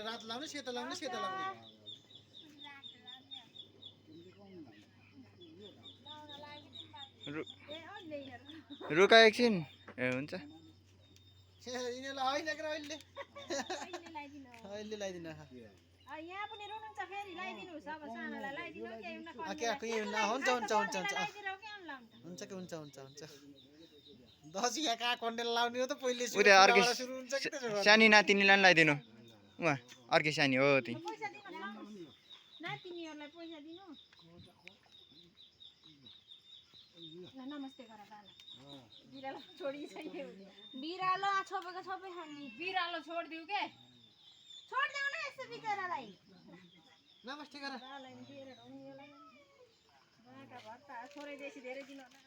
रात लाउने सेतो लाउने रुका एकछिन ए हुन्छ यिनीलाई होइन के अहिले लगाइदिनु यहाँ पनि रुनुहुन्छ फेरि लगाइदिनुहोस् अब सानोलाई लगाइदिनु के हुन हुन्छ दस यहाँ कहाँ कन्डेल लाउने हो त पहिले उता अर्कै सुरु हुन्छ कि सानी नातिनीलाई पनि लगाइदिनु उहाँ अर्कै सानी हो ती पैसा दिनु नातिनीहरूलाई पैसा दिनु ल नमस्ते गर बाला बिरालो छोडी छैन बिरालो छोपेको सबै खाने बिरालो छोडिदिउ के छोडिदेऊ न यसो बिचरालाई नमस्ते गर बालाई दिएर ढुङ्गेलाई बाका भत्ता छोरै देशी धेरै दिन होला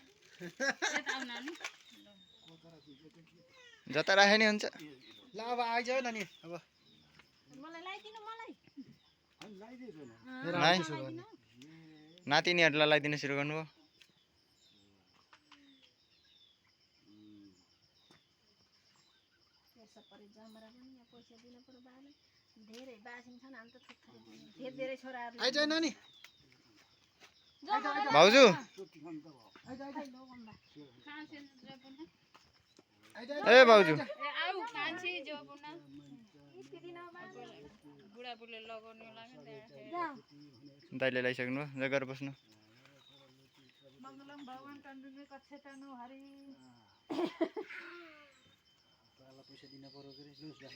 यता आउन नि जता राखे नि हुन्छ ल अब आइजाऊ न नि अब मलाई लगाइदिनु मलाई नातिनीहरूलाई लगाइदिनु सुरु गर्नुभयो जमरा पनि यहाँ पैसा दिनु पर्यो बाले धेरै बासिन छन् हामी त थोरै धेरै छोराहरू आइजाऊ नानी भाउजू ए भाउजू आऊ खान्छे जो बुना बुढा बुढीले लगाउनु लाग्यो दाइले लगाइसक्नु भयो जग्गा बस्नु मङ्गलम भगवान कन्दुमे कक्षेतनु हरि पैसा दिन पर्यो के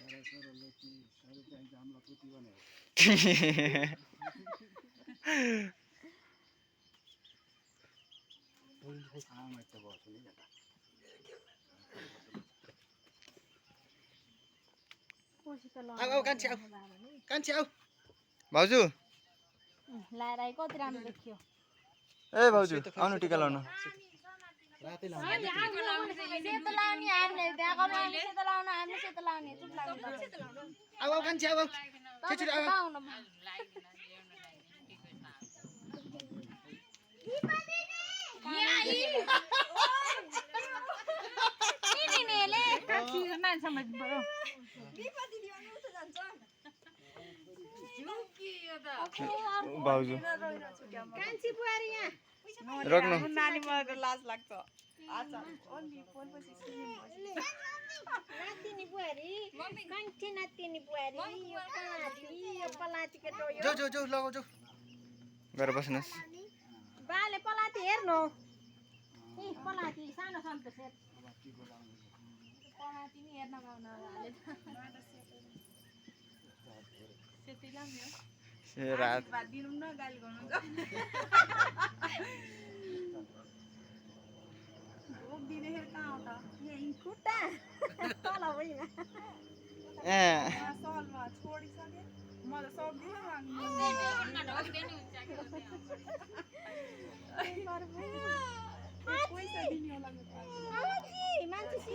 कान्छी आऊ भाउजू लाएर आइ कति राम्रो देखियो ए भाउजू आउनु टिका लाउनु रातै सेतो लाउने हामीले त्यहाँ कमाउने सेतो लाउनु हामीले सेतो लाउने चुप लाग्नु आऊ कान्छी आऊ छिटो आऊ भाउजू कान्छी बुहारी यहाँ रोक्नु नानी मलाई लाज लाग्छ नातिनी बुहारी कान्छी नातिनी बुहारी यो पलातीको जाऊ लगाउ जाऊ गएर बस्नुहोस् बाले पलाती हेर्नु ए पलाती सानो सानो त सेट पलाती नि हेर्न पाउन रात दिनु न गाली गर्नु दिनेखेर कहाँ हो त यही खुट्टा तल होइन ए सलमा छोडिसके म त सक्दिनँ